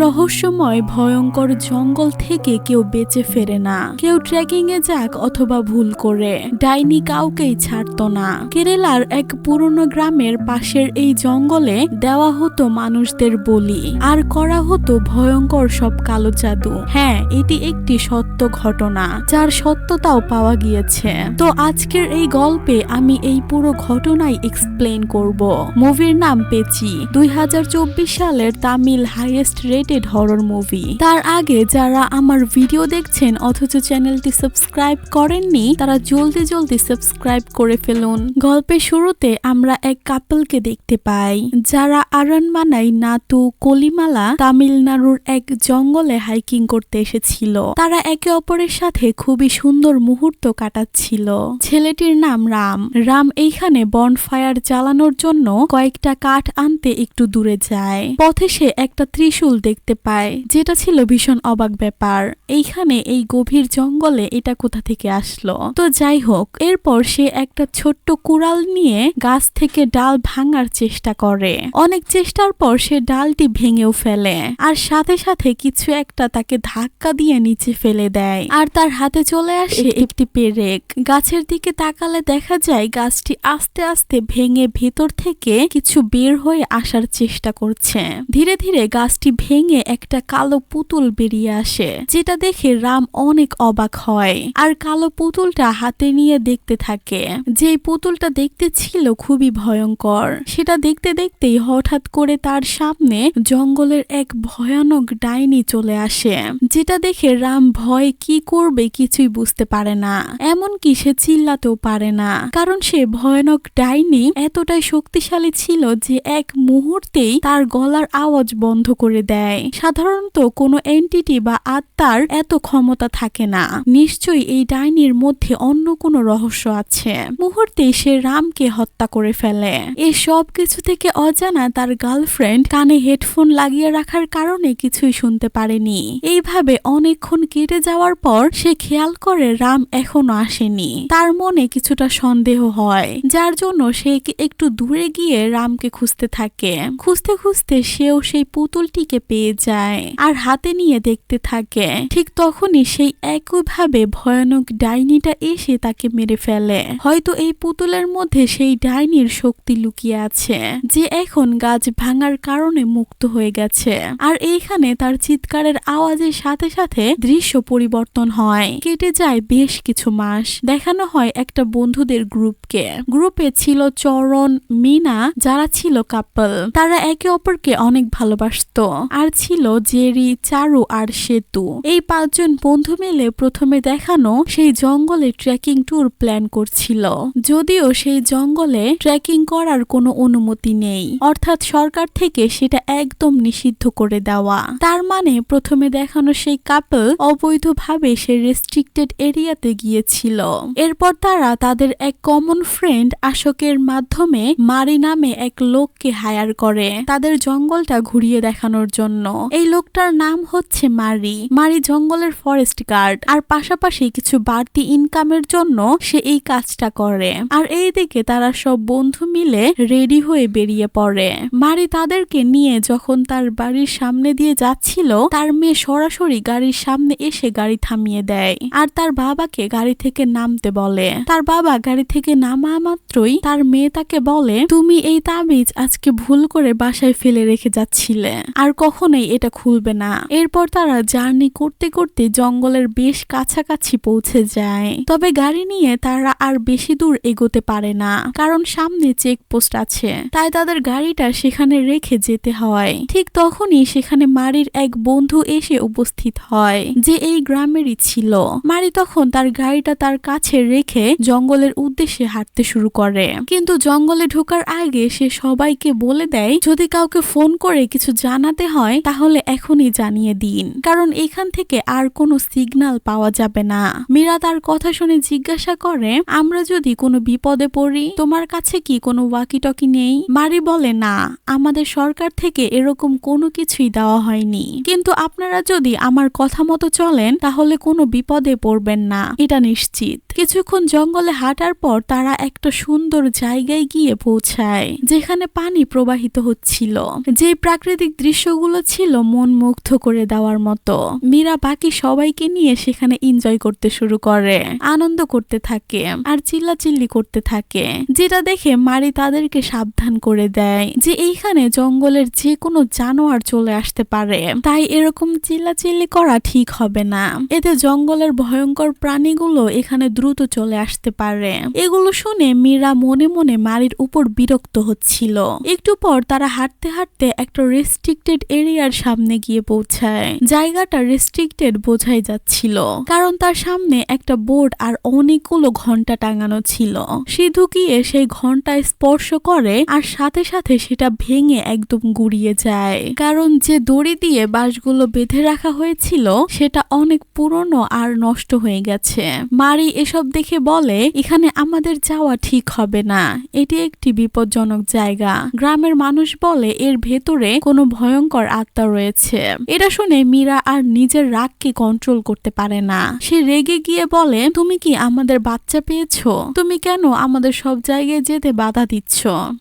রহস্যময় ভয়ঙ্কর জঙ্গল থেকে কেউ বেঁচে ফেরে না। কেউ ট্রেকিং এ যাক অথবা ভুল করে, ডাইনি কাউকেই ছাড়তো না। কেরালার এক পুরনো গ্রামের পাশের এই জঙ্গলে দেওয়া হতো মানুষদের বলি, আর করা হতো ভয়ঙ্কর সব কালো জাদু। হ্যাঁ, এটি একটি সত্য ঘটনা, যার সত্যতাও পাওয়া গিয়েছে। তো আজকের এই গল্পে আমি এই পুরো ঘটনাই এক্সপ্লেইন করব। মুভির নাম পেচি, 2024 সালের Tamil highest rated horror movie. তার আগে যারা আমার ভিডিও দেখছেন অথচ চ্যানেলটি সাবস্ক্রাইব করেননি, তারা জলদি জলদি সাবস্ক্রাইব করে ফেলুন। গল্পের শুরুতে আমরা এক কাপলকে দেখতে পাই, যারা আরনমানাই নাতু কলিমালা তামিলনাড়ুর এক জঙ্গলে হাইকিং করতে এসেছিল। তারা একে অপরের সাথে খুবই সুন্দর মুহূর্ত কাটাচ্ছিল। ছেলেটির নাম রাম। রাম এইখানে বনফায়ার জ্বালানোর জন্য কয়েকটা কাঠ আনতে একটু দূরে যায়। পথে সে একটা ত্রিশূল দেখতে পায়, যেটা ছিল ভীষণ অবাক ব্যাপার। এইখানে এই গভীর জঙ্গলে এটা কোথা থেকে আসলো? তো যাই হোক, এরপর সে একটা ছোট্ট কুড়াল নিয়ে গাছ থেকে ডাল ভাঙার চেষ্টা করে। অনেক চেষ্টার পর সে ডালটি ভেঙেও ফেলে, আর সাথে সাথে কিছু একটা তাকে ধাক্কা দিয়ে নিচে ফেলে দেয়, আর তার হাতে চলে আসে একটি পেরেক। গাছের দিকে তাকালে দেখা যায় গাছটি আস্তে আস্তে ভেঙে ভেতর থেকে কিছু বের হয়ে আসার চেষ্টা করছে। ধীরে ধীরে গাছটি ভেঙে একটা কালো পুতুল বেরিয়ে আসে, যেটা দেখে রাম অনেক অবাক হয়, আর কালো পুতুলটা হাতে নিয়ে দেখতে থাকে। যে পুতুলটা দেখতে ছিল খুবই ভয়ঙ্কর, সেটা দেখতে দেখতেই হঠাৎ করে তার সামনে জঙ্গলের এক ভয়ানক ডাইনি চলে আসে, যেটা দেখে রাম ভয়ে কি করবে কিছুই বুঝতে পারে না। এমনকি সে চিল্লাতেও পারে না, কারণ সে ভয়ানক ডাইনি এতটাই শক্তিশালী ছিল যে এক মুহূর্তেই তার গলার আওয়াজ বন্ধ করে দেয়। সাধারণত কোনো এন্টিটি বা আত্মার এত ক্ষমতা থাকে না। নিশ্চয়ই এই ডাইনির মধ্যে অন্য কোনো রহস্য আছে। মুহূর্তে সে রামকে হত্যা করে ফেলে। এই সব কিছু থেকে অজানা তার গার্লফ্রেন্ড কানে হেডফোন লাগিয়ে রাখার কারণে কিছুই শুনতে পারেনি। এইভাবে অনেকক্ষণ কেটে যাওয়ার পর সে খেয়াল করে রাম এখনো আসেনি। তার মনে কিছুটা সন্দেহ হয়, যার জন্য সে একটু দূরে গিয়ে রামকে খুঁজতে থাকে। খুঁজতে খুঁজতে সেও সেই পুতুলটিকে পেয়ে যায়, আর হাতে নিয়ে দেখতে থাকে। ঠিক তখনই সেই একইভাবে ভয়ানক ডাইনিটা এসে তাকে মেরে ফেলে। হয়তো এই পুতুলের মধ্যে সেই ডাইনির শক্তি লুকিয়ে আছে, যে এখন গাছ ভাঙার কারণে মুক্ত হয়ে গেছে। আর এইখানে তার চিৎকারের আওয়াজের সাথে সাথে দৃশ্য পরিবর্তন হয়। কেটে যায় বেশ কিছু মাস। দেখানো হয় একটা বন্ধুদের গ্রুপকে। গ্রুপে ছিল চরণ, মিনা, যারা ছিল কাপল। তারা একে অপরকে অনেক ভালোবাসতো। আর ছিল জেরি, চারু আর সেতু। এই 5 জন বন্ধু মিলে প্রথমে দেখানো সেই জঙ্গলে ট্রেকিং ট্যুর প্ল্যান করছিল, যদিও সেই জঙ্গলে ট্রেকিং করার কোনো অনুমতি নেই, অর্থাৎ সরকার থেকে সেটা একদম নিষিদ্ধ করে দেওয়া। তার মানে প্রথমে দেখানো সেই কাপল অবৈধভাবে সে রেস্ট্রিক্টেড এরিয়াতে গিয়েছিল। এরপর তারা তাদের এক কমন ফ্রেন্ড আশোকের মাধ্যমে মারি নামে এক লোককে হায়ার করে তাদের জঙ্গলটা ঘুরিয়ে দেখানোর জন্য। এই লোকটার নাম হচ্ছে মারি। মারি জঙ্গলের ফরেস্ট গার্ড, আর পাশাপাশি কিছু বাড়তি ইনকামের জন্য সে এই কাজটা করে। আর এইদিকে তারা সব বন্ধু মিলে রেডি হয়ে বেরিয়ে পড়ে। মারি তাদেরকে নিয়ে যখন তার বাড়ির সামনে দিয়ে যাচ্ছিল, তার মেয়ে সরাসরি গাড়ির সামনে এসে গাড়ি থামিয়ে দেয়, আর তার বাবাকে গাড়ি থেকে নামতে বলে। তার বাবা গাড়ি থেকে নামা মাত্রই তার মেয়ে তাকে বলে, তুমি এই তাবিজ আজকে ভুল করে বাসায় ফেলে রেখে যাচ্ছিলে, আর কখনোই এটা খুলবে না। এরপর তারা জার্নি করতে করতে জঙ্গলের বেশ কাছাকাছি পৌঁছে যায়। তবে গাড়ি নিয়ে তারা আর বেশি দূর এগোতে পারে না, কারণ সামনে চেকপোস্ট আছে। তাই তাদের গাড়িটা সেখানে রেখে যেতে হয়। ঠিক তখনই সেখানে মারির এক বন্ধু এসে উপস্থিত হয়, যে এই গ্রামেরই ছিল। মারি তখন তার গাড়িটা তার কাছে রেখে জঙ্গলের উদ্দেশ্যে হাঁটতে শুরু করে। কিন্তু জঙ্গলে ঢোকার আগে সে সবাইকে বলে দেয়, যদি কাউকে ফোন করে কিছু জানাতে হয় তাহলে এখনই জানিয়ে দিন, কারণ এখান থেকে আর কোনো সিগন্যাল পাওয়া যাবে না। মীরা তার কথা শুনে জিজ্ঞাসা করে, আমরা যদি কোনো বিপদে পড়ি, তোমার কাছে কি কোনো ওয়াকি টকি নেই? মারি বলে, না, আমাদের সরকার থেকে এরকম কোনো কিছুই দেওয়া হয়নি, কিন্তু আপনারা যদি আমার কথা মতো চলেন তাহলে কোনো বিপদে পড়বেন না, এটা নিশ্চিত। কিছুক্ষণ জঙ্গলে হাঁটার পর তারা একটা সুন্দর জায়গায় গিয়ে পৌঁছায়, যেখানে পানি প্রবাহিত হচ্ছিল। যে প্রাকৃতিক দৃশ্যগুলো ছিল মন মুগ্ধ করে দেওয়ার মতো। মীরা বাকি সবাইকে নিয়ে সেখানে এনজয় করতে শুরু করে, আনন্দ করতে থাকে আর চিল্লাচিল্লি করতে থাকে, যেটা দেখে মারি তাদেরকে সাবধান করে দেয় যে এইখানে জঙ্গলের যে কোনো জানোয়ার চলে আসতে পারে, তাই এরকম চিল্লাচিল্লি করা ঠিক হবে না, এতে জঙ্গলের ভয়ঙ্কর প্রাণীগুলো এখানে দ্রুত চলে আসতে পারে। এগুলো শুনে মীরা মনে মনে মারির উপর বিরক্ত হচ্ছিল। একটু পর তারা হাঁটতে হাঁটতে একটা রেস্ট্রিক্টেড এরিয়ার সামনে গিয়ে পৌঁছায়। জায়গাটা রেস্ট্রিক্টেড বোঝাই যাচ্ছিল, কারণ তার সামনে একটা বোর্ড আর অনেকগুলো ঘন্টা টাঙানো ছিল। সিধু গিয়ে সেই ঘন্টায় স্পর্শ করে আর সাথে সাথে সেটা ভেঙে একদম গুড়িয়ে যায়, কারণ যে দড়ি দিয়ে বাঁশগুলো বেঁধে রাখা হয়েছিল সেটা অনেক পুরনো আর নষ্ট হয়ে গেছে। মারি এসব দেখে বলে, এখানে আমাদের যাওয়া ঠিক হবে না, এটি একটি বিপজ্জনক জায়গা। গ্রামের মানুষ বলে এর ভেতরে কোনো ভয়ঙ্কর আত্মা রয়েছে। এটা শুনে মীরা আর নিজের রাগকে কন্ট্রোল করতে পারে না। সে রেগে গিয়ে বলে, তুমি কি আমাদের বাচ্চা পেয়েছো? তুমি কেন আমাদের সব জায়গায় যেতে বাধা দিচ্ছ?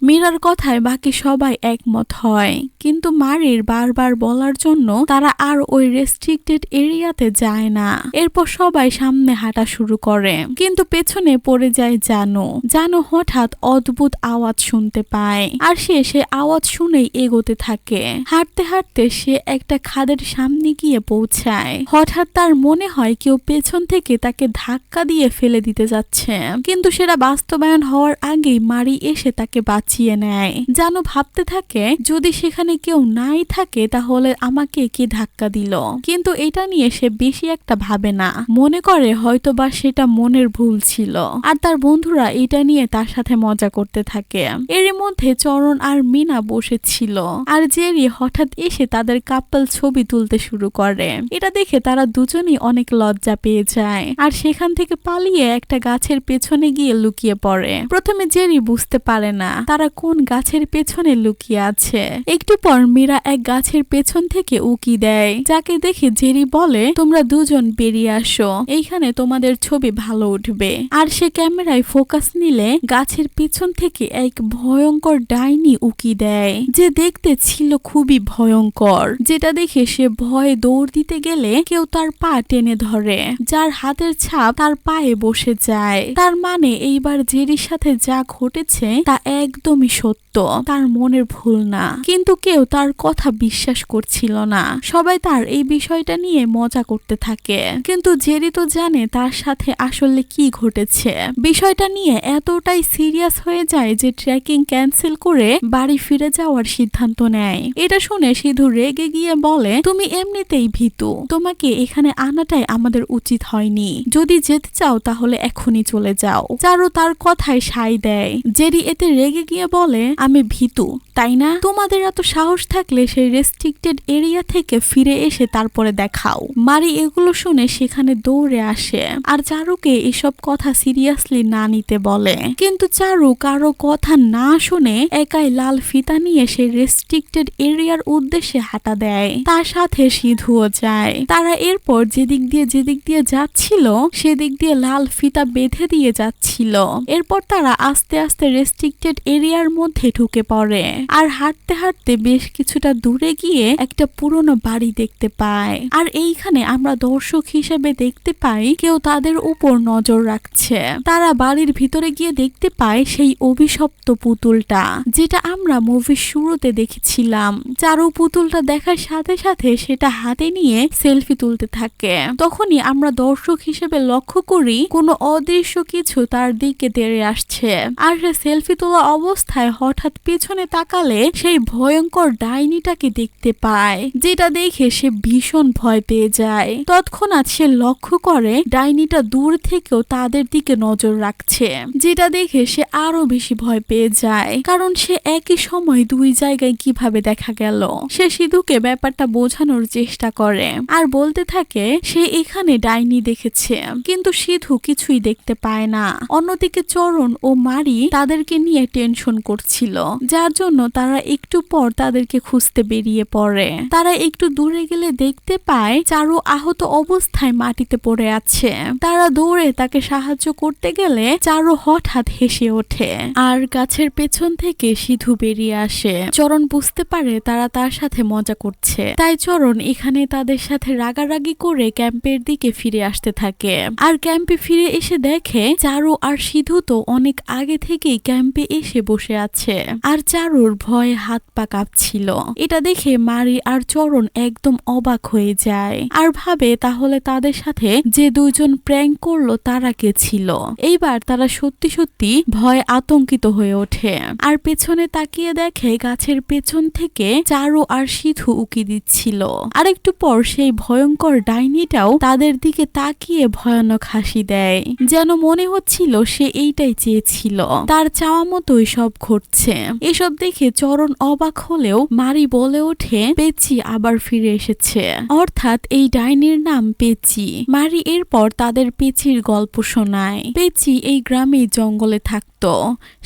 মীরার কথায় বাকি সবাই একমত হয়, কিন্তু মারির বারবার বলার জন্য তারা আর ওই রেস্ট্রিক্টেড এরিয়াতে যায় না। এরপর সবাই সামনে হাঁটা শুরু করে, কিন্তু পেছনে পড়ে যায় জানু। জানু হঠাৎ অদ্ভুত আওয়াজ শুনতে পায় আর সে আওয়াজ শুনেই এগোতে থাকে। হাঁটতে হাঁটতে সে একটা খাদের সামনে গিয়ে পৌঁছায়। হঠাৎ তার মনে হয় কেউ পেছন থেকে তাকে ধাক্কা দিয়ে ফেলে দিতে যাচ্ছে, কিন্তু সেটা বাস্তবায়ন হওয়ার আগেই মারি এসে তাকে বাঁচিয়ে নেয়। জানু ভাবতে থাকে, যদি সেখানে কেউ নাই থাকে তাহলে আমাকে কে ধাক্কা দিল, কিন্তু এটা নিয়ে সে বেশি একটা ভাবে না, মনে করে হয়তোবা সেটা মনের ভুল ছিল। আর তার বন্ধুরা এটা নিয়ে তার সাথে মজা করতে থাকে। এর মধ্যে চরণ আর মিনা বসেছিল, আর জেরি হঠাৎ এসে তাদের কাপল ছবি তুলতে শুরু করে। এটা দেখে তারা দুজনেই অনেক লজ্জা পেয়ে যায় আর সেখান থেকে পালিয়ে একটা গাছের পেছনে গিয়ে লুকিয়ে পড়ে। প্রথমে জেরি বুঝতে পারে না তারা কোন গাছের পেছনে লুকিয়ে আছে। একটু পর মীরা এক গাছের পেছন থেকে উকি দেয়, যাকে দেখে জেরি বলে, তোমরা দুজন বেরিয়ে আসো, এইখানে তোমাদের ছবি ভালো উঠবে। আর সে ক্যামেরায় ফোকাস নিলে গাছের পেছন থেকে এক ভয়ঙ্কর ডাইনি উকি দেয়, যে দেখতে ছিল খুবই ভয়ঙ্কর। যেটা দেখে সে ভয়ে দৌড় দিতে গেলে কেউ তার পা টেনে ধরে, যার হাতের ছাপ তার পায়ে বসে যায়। তার মানে এইবার জেরির সাথে যা ঘটেছে তা একদমই সত্য, তার মনের ভুল না। কিন্তু কেউ তার কথা বিশ্বাস করছিল না। সবাই তার এই বিষয়টা নিয়ে মজা করতে থাকে, কিন্তু জেরি তো জানে তার সাথে আসলে কি ঘটেছে। বিষয়টা নিয়ে এতটাই সিরিয়াস হয়ে যায় যে ট্রেকিং ক্যান্সেল করে বাড়ি ফিরে যাওয়ার সিদ্ধান্ত নেয়। এটা শুনে সিধু রেগে গিয়ে বলে, তুমি এমনিতেই ভীতু, তোমাকে এখানে আনাটাই আমাদের উচিত হয়নি। যদি যেতে চাও তাহলে এখনই চলে যাও। চারু তার কথায় সায় দেয়। জেরি এতে রেগে গিয়ে বলে, আমি ভীতু তাই না? তোমাদের এত সাহস থাকলে সেই রেস্ট্রিক্টেড এরিয়া থেকে ফিরে এসে তারপরে দেখাও। মারি এগুলো শুনে সেখানে দৌড়ে আসে আর চারুকে এসব কথা সিরিয়াসলি না নিতে বলে, কিন্তু চারু কারো কথা না শুনে একাই লাল ফিতা নিয়ে সেই রেস্ট্রিক্টেড এরিয়ার উদ্দেশ্যে হাঁটা দেয়। তার সাথে সিধুও যায়। তারা এরপর যেদিক দিয়ে যাচ্ছিল সেদিক দিয়ে লাল ফিতা বেঁধে দিয়ে যাচ্ছিল। এরপর তারা আস্তে আস্তে রেস্ট্রিক্টেড এরিয়ার মধ্যে ঢুকে পড়ে আর হাঁটতে হাঁটতে বেশ কিছুটা দূরে গিয়ে একটা পুরনো বাড়ি দেখতে পায়। আর এইখানে আমরা দর্শক হিসেবে দেখতে পাই কেউ তাদের উপর নজর রাখছে। তারা বাড়ির ভিতরে গিয়ে দেখতে পায় সেই অভিশপ্ত পুতুলটা, যেটা আমরা মুভির শুরুতে দেখেছিলাম। চারু পুতুলটা দেখার সাথে সাথে সেটা হাতে নিয়ে সেলফি তুলতে থাকে। তখনই আমরা দর্শক হিসেবে লক্ষ্য করি কোনো অদৃশ্য কিছু তার দিকে তেড়ে আসছে, আর সে সেলফি তোলা অবস্থায় হঠাৎ পেছনে তাকালে সেই ভয়ঙ্কর ডাইনিটাকে দেখতে পায়, যেটা দেখে সে ভীষণ ভয় পেয়ে যায়। তৎক্ষণাৎ সে লক্ষ্য করে ডাইনিটা দূর থেকেও তাদের দিকে নজর রাখছে, যেটা দেখে সে আরো বেশি ভয় পেয়ে যায়, কারণ সে একই সময় দুই জায়গায় কিভাবে দেখা গেল। সে সিধুকে ব্যাপারটা বোঝানোর চেষ্টা করে আর বলতে থাকে সে এখানে ডাইনি দেখেছে, কিন্তু সিধু কিছুই দেখতে পায় না। অন্যদিকে চরণ ও মারি তাদেরকে নিয়ে টেনশন করছিল, যার জন্য তারা একটু পর তাদেরকে খুঁজতে বেরিয়ে পড়ে। তারা একটু দূরে গেলে দেখতে পায় চারু আহত অবস্থায় মাটিতে পড়ে আছে। তারা দৌড়ে তাকে সাহায্য করতে গেলে চারু হঠাৎ হেসে ওঠে আর গাছের পেছন থেকে সিধু বেরিয়ে আসে। চরণ বুঝতে পারে তারা তার সাথে সাথে মজা করছে। তাই চরণ এখানে তাদের সাথে রাগারাগি করে ক্যাম্পের দিকে ফিরে আসতে থাকে। আর ক্যাম্পে ফিরে এসে দেখে চারু আর সিধু তো অনেক আগে থেকেই ক্যাম্পে এসে বসে আছে। আর চারুর ভয়ে হাত পা কাঁপছিল। এটা দেখে মারি আর চরণ একদম অবাক হয়ে যায় আর ভাবে তাহলে তাদের সাথে যে দুইজন প্র্যাঙ্ক করলো তারা কে ছিল। এইবার তারা সত্যি সত্যি ভয় আতঙ্কিত হয়ে ওঠে আর পেছনে তাকিয়ে দেখে গাছের পেছন থেকে চারু আর সিধু উকি দিচ্ছিল। আর একটু পর সেই ভয়ঙ্কর ডাইনিটাও তাদের দিকে তাকিয়ে ভয়ানক হাসি দেয়, যেন মনে হচ্ছিল সে এইটাই চেয়েছিল, তার চাওয়া মতোই সব ঘটছে। এসব দেখে চরণ অবাক হলেও মারি বলে ওঠে পেচি আবার ফিরে এসেছে, অর্থাৎ এই ডাইনির নাম পেচি। মারি এরপর তাদের পেচির গল্প শোনায়। পেচি এই গ্রামে জঙ্গলে থাকতো।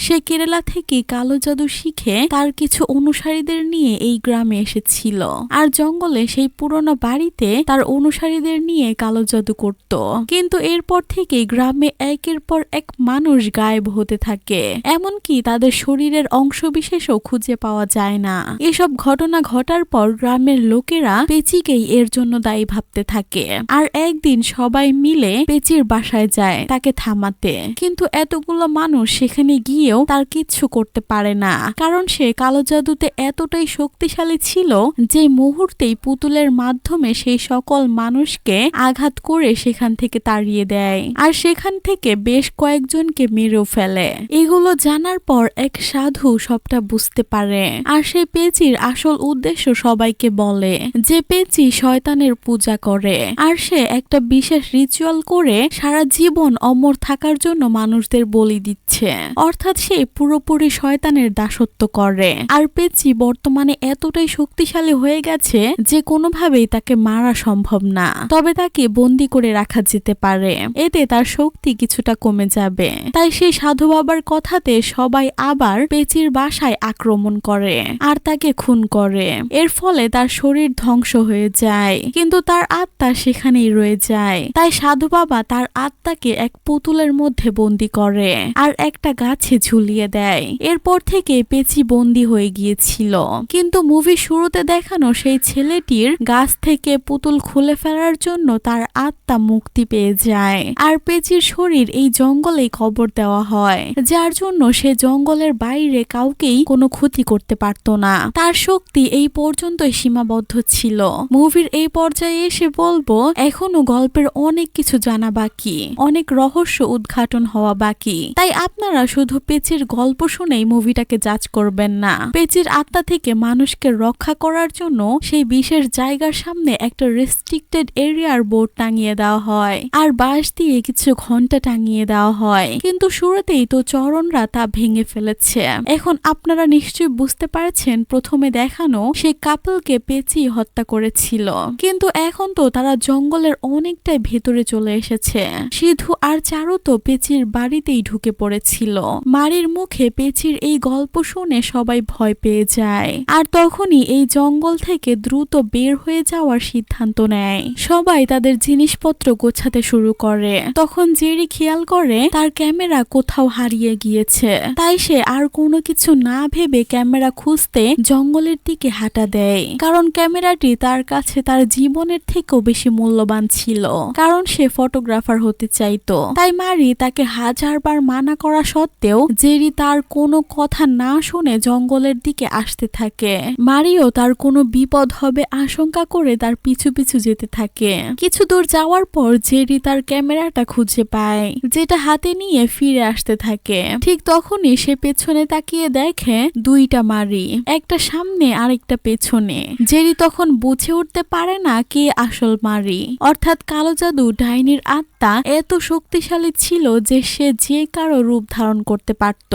সে কেরালা থেকে কালো জাদু শিখে তার কিছু অনুসারীদের নিয়ে এই গ্রামে এসেছিল আর জঙ্গলে সেই পুরনো বাড়িতে তার অনুসারীদের নিয়ে কালো জাদু করত। কিন্তু এরপর থেকে গ্রামে একের পর এক মানুষ গায়েব হতে থাকে, এমনকি তাদের শরীরের অংশবিশেষও খুঁজে পাওয়া যায় না। এসব ঘটনা ঘটার পর গ্রামের লোকেরা পেচিকেই এর জন্য দায়ী ভাবতে থাকে। আর একদিন সবাই মিলে পেচির বাসায় যায় তাকে থামাতে, কিন্তু এতগুলো মানুষ সেখানে গিয়েও তার কিচ্ছু করতে পারে না, কারণ সে কালো জাদুতে এতটাই শক্তিশালী ছিল যে মুহূর্তেই পুতুলের মাধ্যমে সেই সকল মানুষকে আঘাত করে সেখান থেকে তাড়িয়ে দেয় আর সেখান থেকে বেশ কয়েকজনকে মেরেও ফেলে। এগুলো জানার পর এক সাধু সবটা বুঝতে পারে আর সেই পেচির আসল উদ্দেশ্য সবাইকে বলে যে পেচি শয়তানের পূজা করে আর সে একটা বিশেষ রিচুয়াল করে সারা জীবন অমর থাকার জন্য মানুষদের বলি দিচ্ছে, অর্থাৎ সে পুরোপুরি শয়তানের দাসত্ব করে। আর পেচি বর্তমানে এতটাই শক্তিশালী হয়ে গেছে যে কোনোভাবেই তাকে মারা সম্ভব না, তবে তাকে বন্দি করে রাখা যেতে পারে, এতে তার শক্তি কিছুটা কমে যাবে। তাই সেই সাধু বাবার কথাতে সবাই আবার পেচির বাসায় আক্রমণ করে আর তাকে খুন করে। এর ফলে তার শরীর ধ্বংস হয়ে যায়, কিন্তু তার আত্মা সেখানেই রয়ে যায়। তাই সাধু বাবা তার আত্মাকে এক পুতুলের মধ্যে বন্দি করে আর একটা গাছে ঝুলিয়ে দেয়। এরপর থেকে পেচি বন্দি হয়ে গিয়েছিল, কিন্তু মুভি শুরুতে দেখানো সেই ছেলেটির গাছ থেকে পুতুল খুলে ফেলার জন্য তার আত্মা মুক্তি পেয়ে যায় আর পেচির শরীর এই জঙ্গলেই কবর দেওয়া হয়, যার জন্য সে জঙ্গলের বাইরে কাউকেই কোনো ক্ষতি করতে পারত না। তার শক্তি এই পর্যন্তই সীমাবদ্ধ ছিল। মুভির এই পর্যায়ে এসে বলবো এখনো গল্পের অনেক কিছু জানা বাকি, অনেক রহস্য উদ্ঘাটন হওয়া বাকি। তাই আপনারা শুধু পেচির গল্প শুনেই মুভিটাকে জাজ করবেন না। পেচির আত্মা থেকে মানুষকে রক্ষা করার জন্য সেই বিশেষ জায়গার সামনে একটা রেস্ট্রিক্টেড এরিয়ার বোর্ড টাঙিয়ে দেওয়া হয় আর বাঁশ দিয়ে কিছু ঘন্টা টাঙিয়ে দেওয়া হয়, কিন্তু শুরুতেই তো চরণরা তা ভেঙে ফেলেছে। এখন আপনারা নিশ্চয়ই বুঝতে পারছেন প্রথমে দেখানো সেই কাপলকে পেচি হত্যা করেছিল, কিন্তু এখন তো তারা জঙ্গলের অনেকটাই ভেতরে চলে এসেছে। সিধু আর চারু তো পেচির বাড়িতেই ঢুকে পড়েছিল। মারির মুখে পেচির এই গল্প শুনে সবাই ভয় পেয়ে যায় আর তখনই এই জঙ্গল থেকে দ্রুত বের হয়ে যাওয়ার সিদ্ধান্ত নেয়। সবাই তাদের জিনিসপত্র গোছাতে শুরু করে। তখন জেরি খেয়াল করে তার ক্যামেরা কোথাও হারিয়ে গিয়েছে, তাই সে আর কোনো কিছু না ভেবে ক্যামেরা খুঁজতে জঙ্গলের দিকে হাঁটা দেয়, কারণ ক্যামেরাটি তার কাছে তার জীবনের থেকেও বেশি মূল্যবান ছিল, কারণ সে ফটোগ্রাফার হতে চাইতো। তাই মারি তাকে হাজারবার মানা করা সত্ত্বেও জেরি তার কোনো কথা না শুনে জঙ্গলের দিকে আসতে থাকে। মারিও তার কোনো বিপদ হবে আশঙ্কা করে তার পিছু পিছু যেতে থাকে। কিছু দূর যাওয়ার পর জেরি তার ক্যামেরাটা খুঁজে পায়, যেটা হাতে নিয়ে ফিরে আসতে থাকে। ঠিক তখনই সে পেছনে তাকিয়ে দেখে দুইটা মারি, একটা সামনে আর একটা পেছনে। জেরি তখন বুঝে উঠতে পারে না কে আসল মারি, অর্থাৎ কালো জাদু ডাইনির আত্মা এত শক্তিশালী ছিল যে সে যে কারো রূপ ধারণ করতে পারত।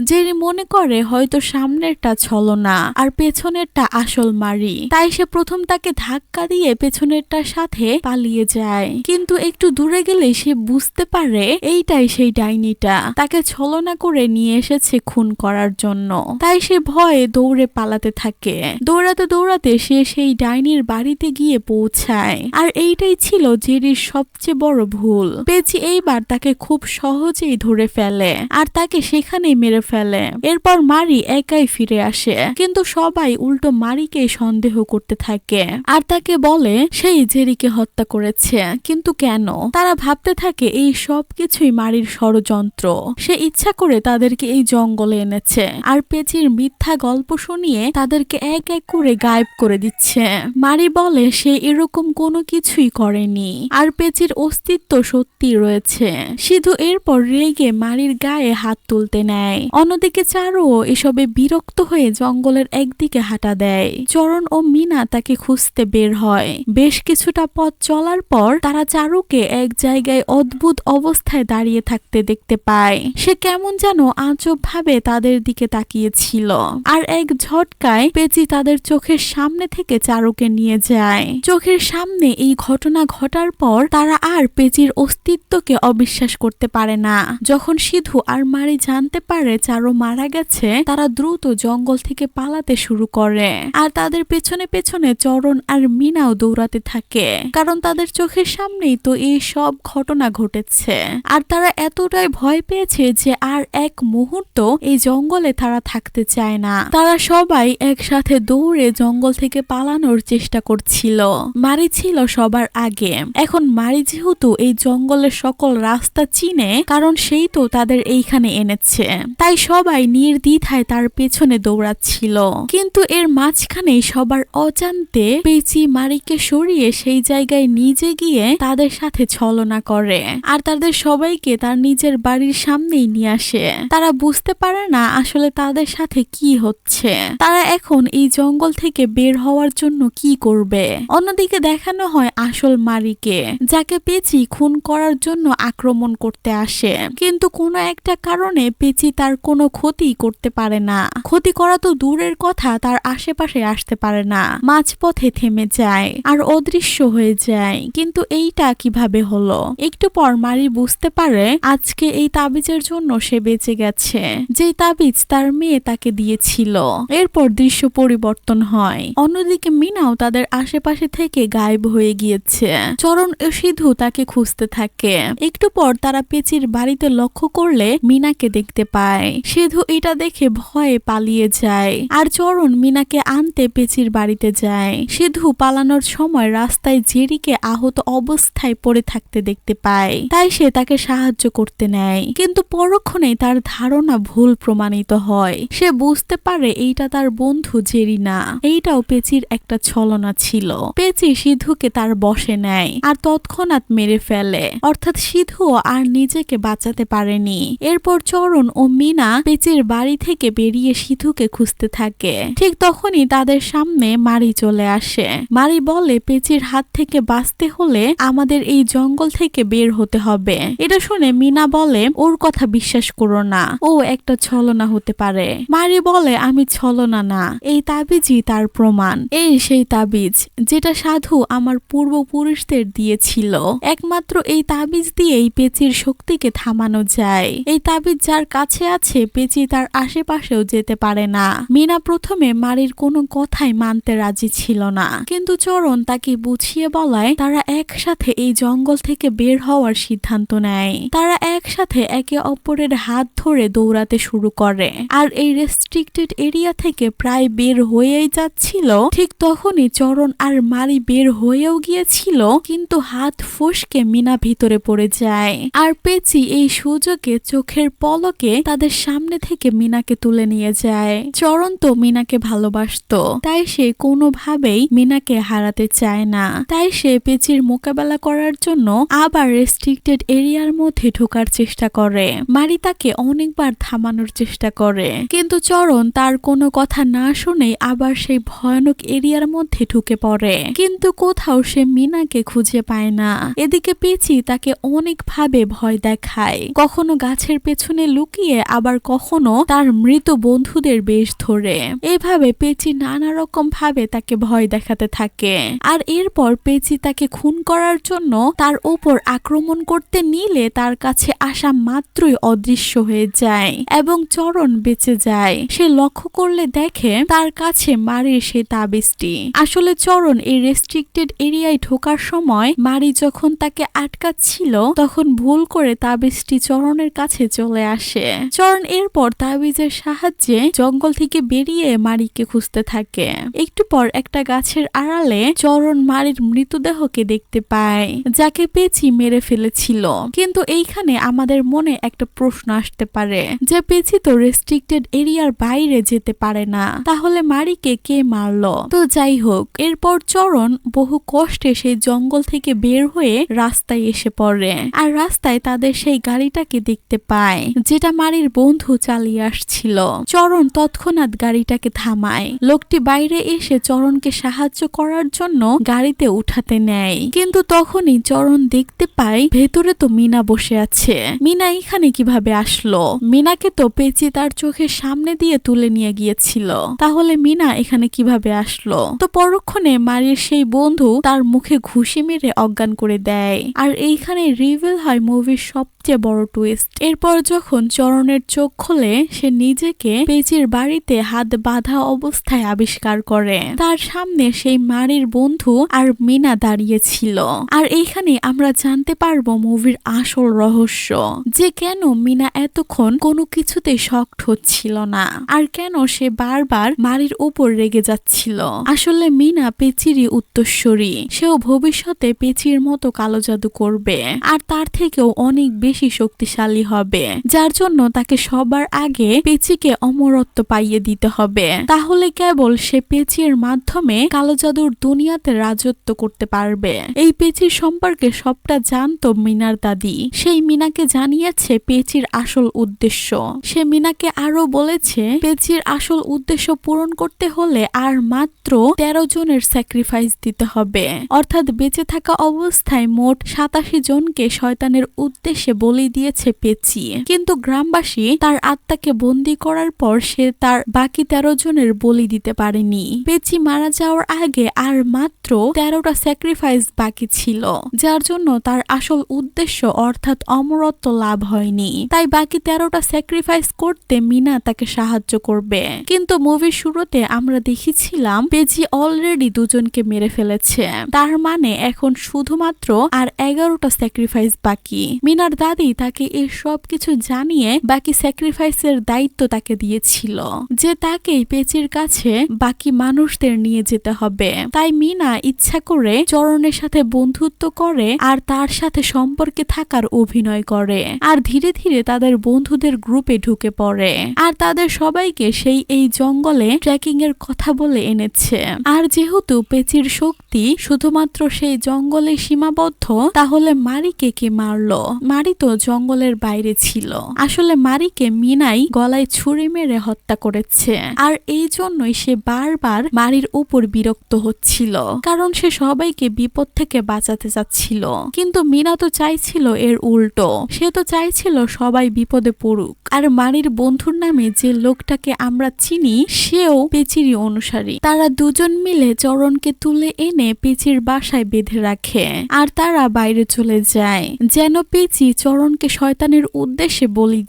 জেরি মনে করে হয়তো সামনেরটা ছলনা আর পেছনেরটা আসল মারি, তাই সে প্রথম তাকে ধাক্কা দিয়ে পেছনেরটার সাথে পালিয়ে যায়। কিন্তু একটু দূরে গেলে সে বুঝতে পারে এইটাই সেই ডাইনিটা তাকে ছলনা করে নিয়ে এসেছে খুন করার জন্য। তাই সে ভয়ে দৌড়ে পালাতে থাকে। দৌড়াতে দৌড়াতে সে সেই ডাইনির বাড়িতে গিয়ে পৌঁছায়। আর এইটাই ছিল জেরির সবচেয়ে বড় ভুল। ভুল। পেচি এইবার তাকে খুব সহজেই ধরে ফেলে আর তাকে সেখানেই মেরে ফেলে। এরপর মারি একাই ফিরে আসে, কিন্তু সবাই উল্টো মারিকে সন্দেহ করতে থাকে আর তাকে বলে সেই জেরিকে হত্যা করেছে, কিন্তু কেন? তারা ভাবতে থাকে এই সব কিছুই মারির ষড়যন্ত্র। সে ইচ্ছা করে তাদেরকে এই জঙ্গলে এনেছে আর পেচির মিথ্যা গল্প শুনিয়ে তাদেরকে এক এক করে গায়েব করে দিচ্ছে। মারি বলে সে এরকম কোনো কিছুই করেনি আর পেচির অস্তিত্ব সত্যি রয়েছে। সিধু এরপর রেগে মারির গায়ে হাত তুলতে নেয়। অন্যদিকে চারুও এসবে বিরক্ত হয়ে জঙ্গলের একদিকে হাঁটা দেয়। চরণ ও মিনা তাকে খুঁজতে বের হয়। বেশ কিছুটা পথ চলার পর তারা চারুকে এক জায়গায় অদ্ভুত অবস্থায় দাঁড়িয়ে থাকতে দেখতে পায়। সে কেমন যেন আজব ভাবে তাদের দিকে তাকিয়েছিল আর এক ঝটকায় পেচি তাদের চোখের সামনে থেকে চারুকে নিয়ে যায়। চোখের সামনে এই ঘটনা ঘটার পর তারা আর পেচির অস্তিত্বকে অবিশ্বাস করতে পারে না। যখন সিধু আর মারি জানতে পারে চারু মারা গেছে, তারা দ্রুত জঙ্গল থেকে পালাতে শুরু করে আর তাদের পেছনে পেছনে চরণ আর মিনাও দৌড়াতে থাকে, কারণ তাদের চোখের সামনেই তো এই সব ঘটনা ঘটেছে। আর তারা এতটাই ভয় পেয়েছে যে আর এক মুহূর্ত এই জঙ্গলে তারা থাকতে চায় না। তারা সবাই একসাথে দৌড়ে জঙ্গল থেকে পালানোর চেষ্টা করছিল। মারি ছিল সবার আগে। এখন মারি যেহেতু এই জঙ্গলের সকল রাস্তা চিনে, কারণ সেই তো তাদের এইখানে এনেছে, তাই সবাই নির্দ্বিধায় তার পেছনে দৌড়াচ্ছিল। কিন্তু এর মাঝখানে সবার অজান্তে পেচি মারিকে সরিয়ে সেই জায়গায় নিজে গিয়ে তাদের সাথে ছলনা করে আর তাদের সবাইকে তার নিজের বাড়ির সামনেই নিয়ে আসে। তারা বুঝতে পারে না আসলে তাদের সাথে কি হচ্ছে। তারা এখন এই জঙ্গল থেকে বের হওয়ার জন্য কি করবে। অন্যদিকে দেখানো হয় আসল মারিকে, যাকে পেচি খুন করার জন্য আক্রমণ করতে আসে, কিন্তু কোনো একটা কারণে পেচি তার কোনো ক্ষতি করতে পারে না। ক্ষতি করা তো দূরের কথা, তার আশেপাশে আসতে পারে না, মাঝপথে থেমে যায় আর অদৃশ্য হয়ে যায়। কিন্তু এইটা কিভাবে হলো? একটু পর মারি বুঝতে পারে আজকে এই তাবিজের জন্য সে বেঁচে গেছে, যে তাবিজ তার মেয়ে তাকে দিয়েছিল। এরপর দৃশ্য পরিবর্তন হয়। অন্যদিকে মিনাও তাদের আশেপাশে থেকে গায়েব হয়ে গিয়েছে। চরণ ও সিধু তাকে খুঁজতে থাকে। একটু পর তারা পেচির বাড়িতে লক্ষ্য করলে মিনাকে দেখতে পায়। সিধু এটা দেখে ভয়ে পালিয়ে যায় আর চরণ মিনাকে আনতে পেচির বাড়িতে যায়। সিধু পালানোর সময় রাস্তায় জেরিকে আহত অবস্থায় পড়ে থাকতে দেখতে পায়, তাই সে তাকে সাহায্য করতে নেয়। কিন্তু পরক্ষণেই তার ধারণা ভুল প্রমাণিত হয়। সে বুঝতে পারে এইটা তার বন্ধু জেরি না, এইটাও পেচির একটা ছলনা ছিল। পেচি সিধুকে তার বশে নেয় আর তৎক্ষণাৎ মেরে ফেলে, অর্থাৎ সিধু আর নিজেকে বাঁচাতে পারেনি। এরপর চরণ ও মিনা পেচির বাড়ি থেকে বেরিয়ে সিধুকে খুঁজতে থাকে। ঠিক তখনই তাদের সামনে মারি চলে আসে। মারি বলে পেচির হাত থেকে বাঁচতে হলে আমাদের এই জঙ্গল থেকে বের হতে হবে। এটা শুনে মিনা বলে ওর কথা বিশ্বাস করো না, ও একটা ছলনা হতে পারে। মারি বলে আমি ছলনা না, এই তাবিজই তার প্রমাণ। এই সেই তাবিজ যেটা সাধু আমার পূর্বপুরুষদের দিয়েছিল। একমাত্র এই তাবিজ দিয়েই পেচির শক্তিকে থামানো যায়। এই তাবিজ যার কাছে আছে পেচি তার আশেপাশেও যেতে পারে না। মিনা প্রথমে মারির কোনো কথাই মানতে রাজি ছিল না, কিন্তু চরণ তাকে বুঝিয়ে বলায় তারা একসাথে এই জঙ্গল থেকে বের হওয়ার সিদ্ধান্ত নেয়। তারা একসাথে একে অপরের হাত ধরে দৌড়াতে শুরু করে আর এই রেস্ট্রিক্টেড এরিয়া থেকে প্রায় বের হয়েই যাচ্ছিল। ঠিক তখনই চরণ আর মারি বের হয়েও গিয়েছিল, কিন্তু হাত ফসকে মিনা ভিতরে পড়ে যায় আর পেচি এই সুযোগে চোখের পলকে তাদের সামনে থেকে মিনাকে তুলে নিয়ে যায়। চরণ তো মিনাকে ভালোবাসতো, তাই সে কোনোভাবেই মিনাকে হারাতে চায় না। তাই সে পেচির মোকাবেলা করার জন্য আবার রেস্ট্রিক্টেড এরিয়ার মধ্যে ঢোকার চেষ্টা করে। মারি তাকে অনেকবার থামানোর চেষ্টা করে, কিন্তু চরণ তার কোনো কথা না শুনে আবার সেই ভয়ানক এরিয়ার মধ্যে ঢুকে পড়ে। কিন্তু কোথাও সে মিনাকে খুঁজে পায় না। এদিকে পেচি তাকে অনেকভাবে ভয় দেখায়, কখনো গাছের পেছনে লুকিয়ে, আবার কখনো তার মৃত বন্ধুদের বেশ ধরে। এইভাবে পেচি নানা রকম ভাবে তাকে ভয় দেখাতে থাকে। আর এরপর পেচি তাকে খুন করার জন্য তার উপর আক্রমণ করতে নিলে তার কাছে আসা মাত্রই অদৃশ্য হয়ে যায় এবং চরণ বেঁচে যায়। সে লক্ষ্য করলে দেখে তার কাছে মারির সেই তাবিজটি। আসলে চরণ এই রেস্ট্রিক্টেড এরিয়ায় ঢোকার সময় মারি যখন তাকে আটকাচ্ছিল তখন ভুল করে তাবিজটি চরণের কাছে চলে আসে। চরণ এরপর তাবিজের সাহায্যে জঙ্গল থেকে বেরিয়ে মারিকে খুঁজতে থাকে। একটু পর একটা গাছের আড়ালে চরণ মারির মৃতদেহকে দেখতে পায়, যাকে পেঁচি মেরে ফেলেছিল। কিন্তু এইখানে আমাদের মনে একটা প্রশ্ন আসতে পারে যে পেঁচি তো রেস্ট্রিক্টেড এরিয়ার বাইরে যেতে পারে না, তাহলে মারিকে কে মারলো? তো যাই হোক, এরপর চরণ বহু কষ্টে সেই জঙ্গল থেকে বের হয়ে রাস্তায় এসে পড়ে। আর রাস্তায় তাদের সেই গাড়িটাকে দেখতে পায় যেটা মারির বন্ধু চালিয়ে আসছিল। চরণ তৎক্ষণাৎ গাড়িটাকে থামায়। লোকটি বাইরে এসে চরণকে সাহায্য করার জন্য গাড়িতে উঠাতে নেয়, কিন্তু তখনই চরণ দেখতে পায় ভেতরে তো মিনা বসে আছে। মিনা এখানে কিভাবে আসলো? মিনাকে তো পেঁচি তার চোখের সামনে দিয়ে তুলে নিয়ে গিয়েছিল, তাহলে মিনা এখানে কিভাবে আসলো? তো পরক্ষণে মারির সেই বন্ধু তার মুখে ঘুষি মেরে অজ্ঞান করে দেয়। আর এইখানে রিভিল হয় মুভির সবচেয়ে বড় টুইস্ট। এরপর যখন চরণের চোখ খোলে, সে নিজেকে পেঁচির বাড়িতে হাত বাঁধা অবস্থায় আবিষ্কার করে। তার সামনে সেই মারির বন্ধু আর মিনা দাঁড়িয়েছিল। আর এইখানে আমরা জানতে পারবো মুভির আসল রহস্য, যে কেন মিনা এতক্ষণ কোনো কিছুতে শকড হচ্ছিল না, আর কেন সে বারবার মারির উপর রেগে যাচ্ছিল। আসলে মিনা পেঁচিরই উত্তরসূরি। সেও ভবিষ্যতে পেঁচির মতো কালো জাদু করবে, আর তার থেকেও অনেক বেশি শক্তিশালী হবে, যার জন্য তাকে সবার আগে পেঁচিকে অমরত্ব পাইয়ে দিতে হবে। তাহলে কেবল সে পেঁচির মাধ্যমে কালো জাদুর দুনিয়াতে রাজত্ব করতে পারবে। এই পেঁচির সম্পর্কে সবটা জানতো মিনার দাদি। সেই মিনাকে জানিয়েছে পেঁচির আসল উদ্দেশ্য। সে মিনাকে আরো বলেছে পেঁচির আসল উদ্দেশ্য পূরণ করতে হলে আর মাত্র 13 জনের স্যাক্রিফাইস দিতে হবে, অর্থাৎ বেঁচে থাকা অবস্থায় মোট 87 জনকে শয়তানের উদ্দেশ্যে বলি দিয়েছে পেঁচি। কিন্তু গ্রামবাসী তার আত্মাকে বন্দি করার পর সে তার বাকি 13 জনের বলি দিতে পারেনি। পেঁচি মারা যাওয়ার আগে আর মাত্র 13টা স্যাক্রিফাইস বাকি ছিল, যার জন্য তার আসল উদ্দেশ্য অর্থাৎ অমরত্ব লাভ হয়নি। তাই বাকি 13টা স্যাক্রিফাইস করতে মিনা তাকে সাহায্য করবে। কিন্তু মুভির শুরুতে আমরা দেখেছিলাম পেঁচি অলরেডি 2 জনকে মেরে ফেলেছে, তার মানে এখন শুধুমাত্র আর 11টা স্যাক্রিফাইস বাকি। মিনার দাদি তাকে এই সব কিছু জানিয়ে বাকি স্যাক্রিফাইসের দায়িত্ব তাকে দিয়েছিল, যে তাকেই পেঁচির কাছে বাকি মানুষদের নিয়ে যেতে হবে। তাই মিনা ইচ্ছা করে চরণের সাথে বন্ধুত্ব করে আর তার সাথে সম্পর্কে থাকার অভিনয় করে, আর ধীরে ধীরে তাদের বন্ধুদের গ্রুপে ঢুকে পড়ে, আর তাদের সবাইকে সেই এই জঙ্গলে ট্রেকিং এর কথা বলে এনেছে। আর যেহেতু পেঁচির শক্তি শুধুমাত্র সেই জঙ্গলে সীমাবদ্ধ, তাহলে মারিকে কে মারলো? মারি তো জঙ্গলের বাইরে ছিল। আসলে মারিকে মিনাই গলায় ছুরি মেরে হত্যা করেছে, আর এই জন্যই সে বারবার মারির উপর বিরক্ত হচ্ছিল, কারণ সে সবাইকে বিপদ থেকে বাঁচাতে চাচ্ছিল। কিন্তু মিনা তো চাইছিল এর উল্টো। সে তো চাইছিল সবাই বিপদে পড়ুক। আর মারির বন্ধুর নামে যে লোকটাকে আমরা চিনি, সেও পেঁচিরই অনুসারী। তারা 2 জন মিলে চরণকে তুলে এনে পেঁচির বাসায় বেঁধে রাখে, আর তারা বাইরে চলে যায়, যেন পেঁচি চরণকে শয়তানের উদ্দেশ্যে বলি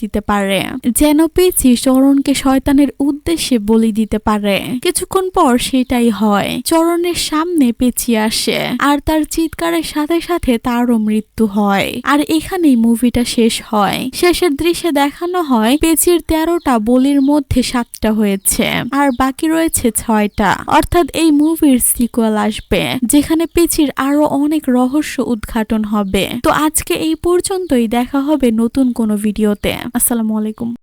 দিতে পারে। কিছুক্ষণ পর সেটাই হয়। চরণের সামনে পেঁচি আসে, আর তার চিৎকারের সাথে সাথে তারও মৃত্যু হয়। আর এখানেই মুভিটা শেষ হয়। শেষের দৃশ্যে দেখানো হয় পেঁচির 13টা বলির মধ্যে 7টা হয়েছে, আর বাকি রয়েছে 6টা। অর্থাৎ এই মুভির সিকুয়েল আসবে, যেখানে পেঁচির আরো অনেক রহস্য উদ্ঘাটন হবে। তো আজকে এই পর্যন্তই, দেখা হবে নতুন কোনো ভিডিওতে। আসসালামু আলাইকুম।